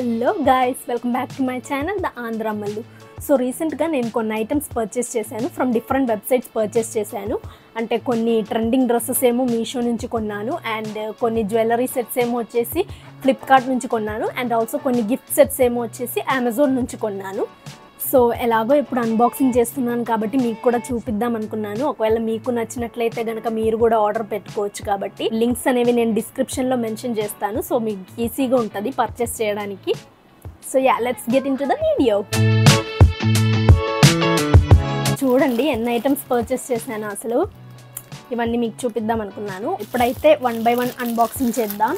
Hello guys, welcome back to my channel the ఆంధ్రమ్మలు. సో రీసెంట్గా నేను కొన్ని ఐటమ్స్ పర్చేస్ చేశాను. ఫ్రమ్ డిఫరెంట్ వెబ్సైట్స్ పర్చేస్ చేశాను. అంటే కొన్ని ట్రెండింగ్ డ్రెస్సెస్ ఏమో మీషో నుంచి కొన్నాను, అండ్ కొన్ని జ్యువెలరీ సెట్స్ ఏమో వచ్చేసి ఫ్లిప్కార్ట్ నుంచి కొన్నాను, అండ్ ఆల్సో కొన్ని గిఫ్ట్ సెట్స్ ఏమో వచ్చేసి అమెజాన్ నుంచి కొన్నాను. సో ఎలాగో ఇప్పుడు అన్బాక్సింగ్ చేస్తున్నాను కాబట్టి మీకు కూడా చూపిద్దాం అనుకున్నాను. ఒకవేళ మీకు నచ్చినట్లయితే కనుక మీరు కూడా ఆర్డర్ పెట్టుకోవచ్చు. కాబట్టి లింక్స్ అనేవి నేను డిస్క్రిప్షన్లో మెన్షన్ చేస్తాను. సో మీకు ఈజీగా ఉంటుంది పర్చేస్ చేయడానికి. So yeah, let's get in to the video. చూడండి ఎన్ని ఐటమ్స్ పర్చేస్ చేశాను. అసలు ఇవన్నీ మీకు చూపిద్దాం అనుకున్నాను. ఇప్పుడైతే 1 by 1 అన్బాక్సింగ్ చేద్దాం.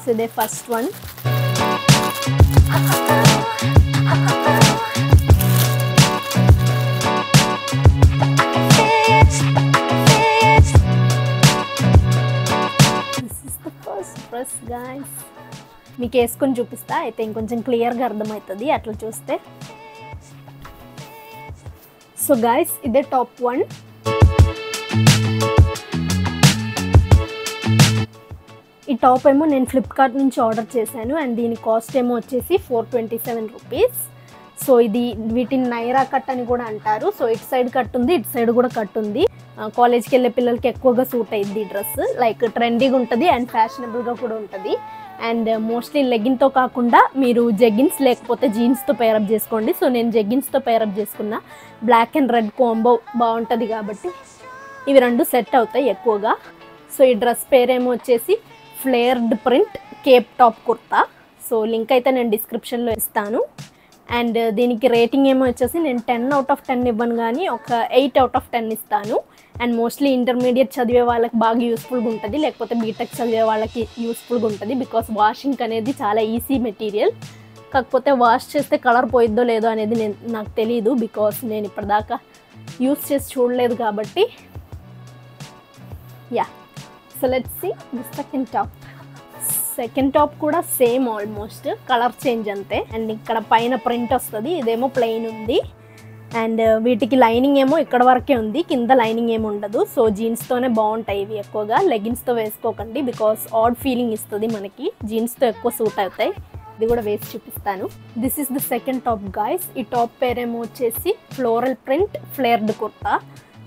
సో ఇదే ఫస్ట్ వన్. డ్రెస్ గైస్, మీకు వేసుకొని చూపిస్తా. అయితే ఇంకొంచెం క్లియర్గా అర్థమవుతుంది అట్లా చూస్తే. సో గైస్, ఇదే టాప్ వన్. ఈ టాప్ ఏమో నేను ఫ్లిప్కార్ట్ నుంచి ఆర్డర్ చేశాను, అండ్ దీని కాస్ట్ ఏమో వచ్చేసి 427 రూపీస్. సో ఇది వీటిని నైరా కట్ అని కూడా అంటారు. సో ఇటు సైడ్ కట్ ఉంది, ఇటు సైడ్ కూడా కట్ ఉంది. కాలేజ్కి వెళ్ళే పిల్లలకి ఎక్కువగా సూట్ అయ్యింది ఈ డ్రెస్. లైక్ ట్రెండీగా ఉంటుంది అండ్ ఫ్యాషనబుల్గా కూడా ఉంటుంది. అండ్ మోస్ట్లీ లెగ్గిన్తో కాకుండా మీరు జెగ్గిన్స్ లేకపోతే జీన్స్తో పేరప్ చేసుకోండి. సో నేను జెగ్గిన్స్తో పేరప్ చేసుకున్నా. బ్లాక్ అండ్ రెడ్ కాంబో బాగుంటుంది కాబట్టి ఇవి రెండు సెట్ అవుతాయి ఎక్కువగా. సో ఈ డ్రెస్ పేరేమో వచ్చేసి flared print Cape top kurta. So link అయితే నేను డిస్క్రిప్షన్లో ఇస్తాను. అండ్ దీనికి రేటింగ్ ఏమో వచ్చేసి నేను 10 out of 10 ఇవ్వను, కానీ ఒక 8 out of 10 ఇస్తాను. అండ్ మోస్ట్లీ ఇంటర్మీడియట్ చదివే వాళ్ళకి బాగా యూస్ఫుల్గా ఉంటుంది, లేకపోతే బీటెక్ చదివే వాళ్ళకి యూస్ఫుల్గా ఉంటుంది. బికాస్ వాషింగ్ అనేది చాలా ఈజీ మెటీరియల్. కాకపోతే వాష్ చేస్తే కలర్ పోయిద్దో లేదో అనేది నాకు తెలియదు, బికాస్ నేను ఇప్పటిదాకా యూస్ చేసి చూడలేదు కాబట్టి. Yeah, so let's see the second top. Second top కూడా సేమ్, ఆల్మోస్ట్ కలర్ చేంజ్ అంతే. అండ్ ఇక్కడ పైన ప్రింట్ వస్తుంది, ఇదేమో ప్లెయిన్ ఉంది. అండ్ వీటికి లైనింగ్ ఏమో ఇక్కడ వరకే ఉంది, కింద లైనింగ్ ఏమి ఉండదు. సో జీన్స్తోనే బాగుంటాయి ఇవి ఎక్కువగా. లెగిన్స్తో వేసుకోకండి, బికాస్ ఆడ్ ఫీలింగ్ ఇస్తుంది మనకి. జీన్స్తో ఎక్కువ సూట్ అవుతాయి. ఇది కూడా వేసి చూపిస్తాను. This is the second top guys. ఈ టాప్ పేరేమో వచ్చేసి floral print flared kurta.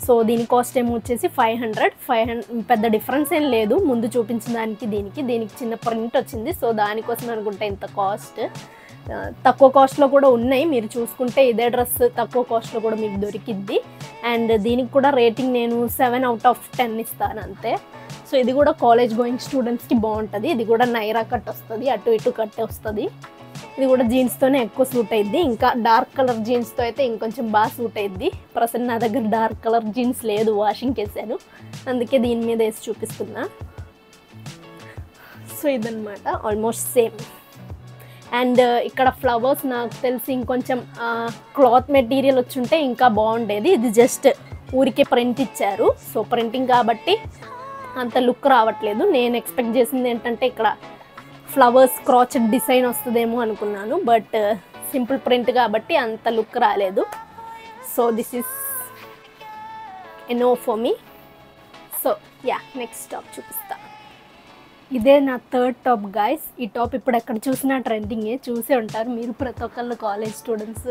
So దీని కాస్ట్ ఏమో వచ్చేసి 500. పెద్ద డిఫరెన్స్ ఏం లేదు ముందు చూపించిన దానికి దీనికి చిన్న ప్రింట్ వచ్చింది. సో దానికోసం అనుకుంటా ఇంత కాస్ట్. తక్కువ కాస్ట్లో కూడా ఉన్నాయి, మీరు చూసుకుంటే ఇదే డ్రెస్ తక్కువ కాస్ట్లో కూడా మీకు దొరికిద్ది. అండ్ దీనికి కూడా రేటింగ్ నేను 7 out of 10 ఇస్తాను అంతే. సో ఇది కూడా కాలేజ్ గోయింగ్ స్టూడెంట్స్కి బాగుంటుంది. ఇది కూడా నైరా కట్ వస్తుంది, అటు ఇటు కట్ వస్తుంది. ఇది కూడా జీన్స్తోనే ఎక్కువ సూట్ అయ్యిద్ది. ఇంకా డార్క్ కలర్ జీన్స్తో అయితే ఇంకొంచెం బాగా సూట్ అయ్యిద్ది. ప్రజెంట్ నా దగ్గర డార్క్ కలర్ జీన్స్ లేదు, వాషింగ్కి వేసాను, అందుకే దీని మీద వేసి చూపిస్తున్నా. సో ఇదన్నమాట, ఆల్మోస్ట్ సేమ్. అండ్ ఇక్కడ ఫ్లవర్స్ నాకు తెలిసి ఇంకొంచెం క్లాత్ మెటీరియల్ వచ్చుంటే ఇంకా బాగుండేది. ఇది జస్ట్ ఊరికే ప్రింట్ ఇచ్చారు. సో ప్రింటింగ్ కాబట్టి అంత లుక్ రావట్లేదు. నేను ఎక్స్పెక్ట్ చేసింది ఏంటంటే ఇక్కడ ఫ్లవర్స్ క్రాచెడ్ డిజైన్ వస్తుందేమో అనుకున్నాను, బట్ సింపుల్ ప్రింట్ కాబట్టి అంత లుక్ రాలేదు. So this is enough for me. So yeah, next top చూపిస్తా. ఇదే నా థర్డ్ టాప్ గైస్. ఈ టాప్ ఇప్పుడు ఎక్కడ చూసినా ట్రెండింగే, చూసే ఉంటారు మీరు. ప్రతి ఒక్కళ్ళు కాలేజ్ స్టూడెంట్స్,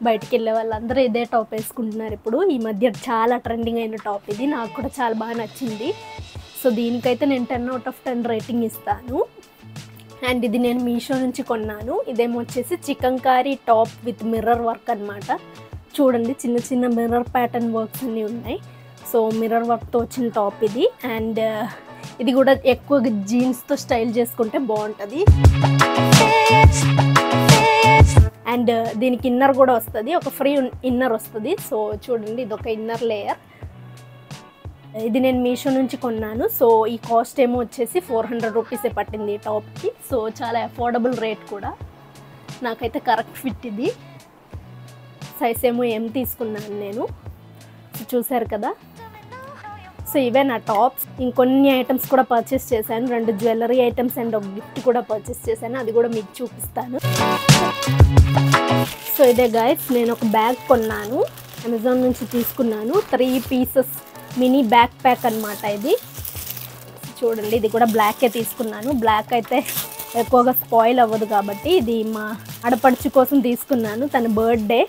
బయటికి వెళ్ళే వాళ్ళందరూ ఇదే టాప్ వేసుకుంటున్నారు ఇప్పుడు. ఈ మధ్య చాలా ట్రెండింగ్ అయిన టాప్ ఇది. నాకు కూడా చాలా బాగా నచ్చింది. సో దీనికైతే నేను 10 out of 10 రేటింగ్ ఇస్తాను. అండ్ ఇది నేను మీషో నుంచి కొన్నాను. ఇదేమో వచ్చేసి chikankari top with mirror work అనమాట. చూడండి చిన్న చిన్న మిర్రర్ ప్యాటర్న్ వర్క్స్ అన్నీ ఉన్నాయి. సో మిర్రర్ వర్క్తో వచ్చిన టాప్ ఇది. అండ్ ఇది కూడా ఎక్కువ జీన్స్తో స్టైల్ చేసుకుంటే బాగుంటుంది. అండ్ దీనికి ఇన్నర్ కూడా వస్తుంది, ఒక ఫ్రీ ఇన్నర్ వస్తుంది. సో చూడండి, ఇది ఒక ఇన్నర్ లేయర్. ఇది నేను మీషో నుంచి కొన్నాను. సో ఈ కాస్ట్ ఏమో వచ్చేసి 400 రూపీసే పట్టింది ఈ టాప్కి. సో చాలా అఫోర్డబుల్ రేట్ కూడా. నాకైతే కరెక్ట్ ఫిట్ ఇది. సైజ్ ఏమో M తీసుకున్నాను నేను. చూసారు కదా. సో ఇవే నా టాప్స్. ఇంకొన్ని ఐటమ్స్ కూడా పర్చేస్ చేశాను. 2 జ్యువెలరీ ఐటమ్స్ అండ్ ఒక గిఫ్ట్ కూడా పర్చేస్ చేశాను, అది కూడా మీకు చూపిస్తాను. సో ఇదే గైస్, నేను ఒక బ్యాగ్ కొన్నాను, అమెజాన్ నుంచి తీసుకున్నాను. 3 pieces మినీ బ్యాక్ ప్యాక్ అనమాట ఇది. చూడండి, ఇది కూడా బ్లాకే తీసుకున్నాను. బ్లాక్ అయితే ఎక్కువగా స్పాయిల్ అవ్వదు కాబట్టి ఇది మా ఆడపడుచు కోసం తీసుకున్నాను. తన బర్త్డే,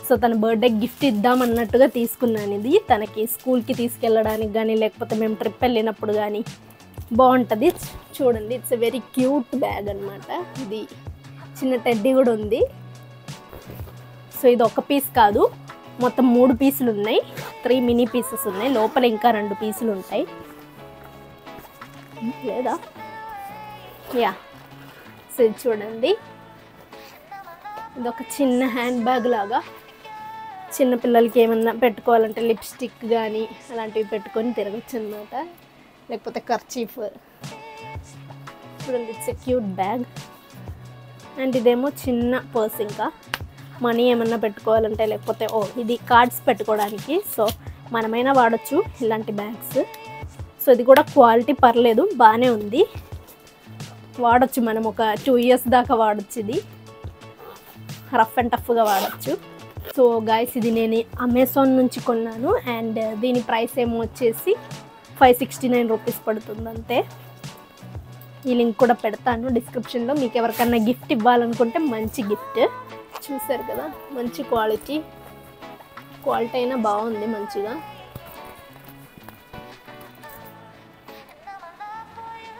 సో తన బర్త్డే గిఫ్ట్ ఇద్దామన్నట్టుగా తీసుకున్నాను. ఇది తనకి స్కూల్కి తీసుకెళ్ళడానికి కానీ లేకపోతే మేము ట్రిప్ వెళ్ళినప్పుడు కానీ బాగుంటుంది. చూడండి, it's a very cute bag అనమాట. ఇది చిన్న టెడ్డీ కూడా ఉంది. సో ఇది ఒక పీస్ కాదు, మొత్తం 3 పీసులు ఉన్నాయి. 3 మినీ పీసెస్ ఉన్నాయి. లోపల ఇంకా 2 పీసులు ఉంటాయి లేదా యా. సో ఇది చూడండి, ఇది ఒక చిన్న హ్యాండ్ బ్యాగ్ లాగా చిన్న పిల్లలకి ఏమన్నా పెట్టుకోవాలంటే లిప్స్టిక్ కానీ అలాంటివి పెట్టుకొని తిరగచ్చు అనమాట, లేకపోతే కర్చీఫ్. చూడండి, it's a cute bag. And ఇదేమో చిన్న పర్స్, ఇంకా మనీ ఏమన్నా పెట్టుకోవాలంటే లేకపోతే ఇది కార్డ్స్ పెట్టుకోవడానికి. సో మనమైనా వాడచ్చు ఇలాంటి బ్యాగ్స్. సో ఇది కూడా క్వాలిటీ పర్లేదు, బాగానే ఉంది, వాడచ్చు. మనం ఒక 2 ఇయర్స్ దాకా వాడచ్చు. ఇది రఫ్ అండ్ టఫ్గా వాడచ్చు. సో గాయస్, ఇది నేను అమెజాన్ నుంచి కొన్నాను. అండ్ దీని ప్రైస్ ఏమో వచ్చేసి 569 రూపీస్ పడుతుంది అంతే. ఈ లింక్ కూడా పెడతాను డిస్క్రిప్షన్లో. మీకు ఎవరికన్నా గిఫ్ట్ ఇవ్వాలనుకుంటే మంచి గిఫ్ట్. చూసారు కదా, మంచి క్వాలిటీ అయినా బాగుంది మంచిగా.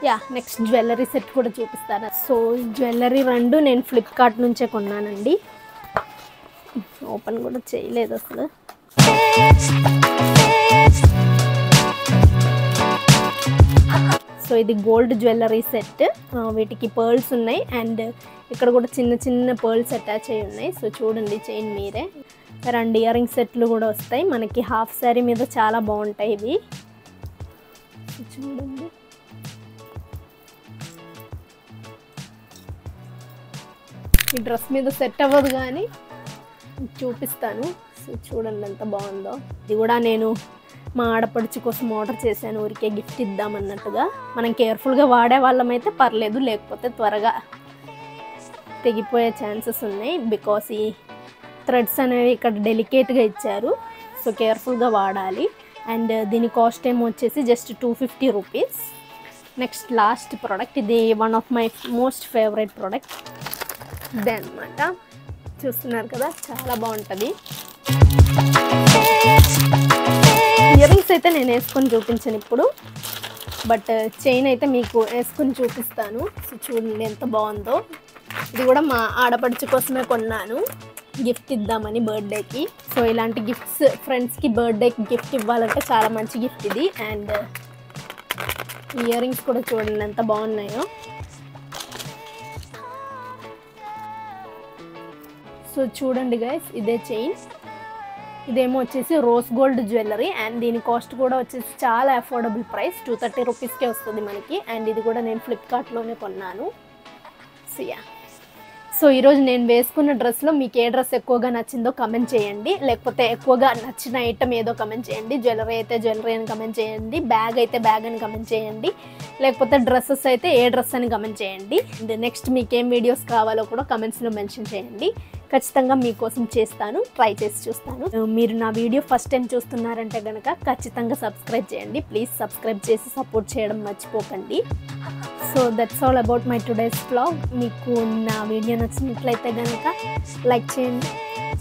యా, నెక్స్ట్ జ్యువెలరీ సెట్ కూడా చూపిస్తాను. సో ఈ జ్యువెలరీ 2 నేను ఫ్లిప్కార్ట్ నుంచే కొన్నానండి. ఓపెన్ కూడా చేయలేదు అసలు. సో ఇది గోల్డ్ జ్యువెలరీ సెట్. వీటికి పర్ల్స్ ఉన్నాయి అండ్ ఇక్కడ కూడా చిన్న చిన్న పర్ల్స్ అటాచ్ అయ్యి ఉన్నాయి. సో చూడండి, చైన్ మీరే. 2 ఇయర్ రింగ్ సెట్లు కూడా వస్తాయి మనకి. హాఫ్ శారీ మీద చాలా బాగుంటాయి ఇవి. చూడండి, ఈ డ్రెస్ మీద సెట్ అవ్వదు కానీ చూపిస్తాను. సో చూడండి ఎంత బాగుందో. ఇది కూడా నేను మా ఆడపడుచు కోసం ఆర్డర్ చేశాను, ఊరికే గిఫ్ట్ ఇద్దామన్నట్టుగా. మనం కేర్ఫుల్గా వాడే వాళ్ళమైతే పర్లేదు, లేకపోతే త్వరగా తెగిపోయే ఛాన్సెస్ ఉన్నాయి. బికాస్ ఈ థ్రెడ్స్ అనేవి ఇక్కడ డెలికేట్గా ఇచ్చారు. సో కేర్ఫుల్గా వాడాలి. అండ్ దీని కాస్ట్ ఏమో వచ్చేసి just 250 rupees. Next last product, ఇది one of my most favourite product. ఇదే అనమాట, చూస్తున్నారు కదా, చాలా బాగుంటుంది. ఇయర్ రింగ్స్ అయితే నేను వేసుకొని చూపించాను ఇప్పుడు, బట్ చైన్ అయితే మీకు వేసుకొని చూపిస్తాను. సో చూడండి ఎంత బాగుందో. ఇది కూడా మా ఆడపడుచు కోసమే కొన్నాను, గిఫ్ట్ ఇద్దామని బర్త్డేకి. సో ఇలాంటి గిఫ్ట్స్ ఫ్రెండ్స్కి బర్త్డేకి గిఫ్ట్ ఇవ్వాలంటే చాలా మంచి గిఫ్ట్ ఇది. అండ్ ఇయర్ రింగ్స్ కూడా చూడండి ఎంత బాగున్నాయో. సో చూడండి గైస్, ఇదే చైన్. ఇదేమో వచ్చేసి రోజ్ గోల్డ్ జ్యువెలరీ అండ్ దీని కాస్ట్ కూడా వచ్చేసి చాలా అఫోర్డబుల్ ప్రైస్, 230 రూపీస్కే వస్తుంది మనకి. అండ్ ఇది కూడా నేను ఫ్లిప్కార్ట్లోనే కొన్నాను. సో ఈరోజు నేను వేసుకున్న డ్రెస్లో మీకు ఏ డ్రెస్ ఎక్కువగా నచ్చిందో కమెంట్ చేయండి, లేకపోతే ఎక్కువగా నచ్చిన ఐటమ్ ఏదో కమెంట్ చేయండి. జ్యువెలరీ అయితే జ్యువెలరీ అని కమెంట్ చేయండి, బ్యాగ్ అయితే బ్యాగ్ అని కమెంట్ చేయండి, లేకపోతే డ్రెస్సెస్ అయితే ఏ డ్రెస్ అని కమెంట్ చేయండి. అండ్ నెక్స్ట్ మీకు ఏం వీడియోస్ కావాలో కూడా కమెంట్స్లో మెన్షన్ చేయండి. ఖచ్చితంగా మీకోసం చేస్తాను, ట్రై చేసి చూస్తాను. మీరు నా వీడియో ఫస్ట్ టైం చూస్తున్నారంటే కనుక ఖచ్చితంగా సబ్స్క్రైబ్ చేయండి. ప్లీజ్ సబ్స్క్రైబ్ చేసి సపోర్ట్ చేయడం మర్చిపోకండి. So that's all about my today's vlog. మీకు నా వీడియో నచ్చినట్లయితే కనుక లైక్ చేయండి.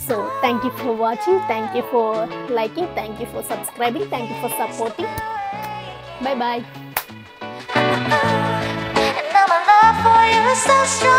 So thank you for watching, thank you for liking, thank you for subscribing, thank you for supporting. Bye bye. And now my love for you is so strong.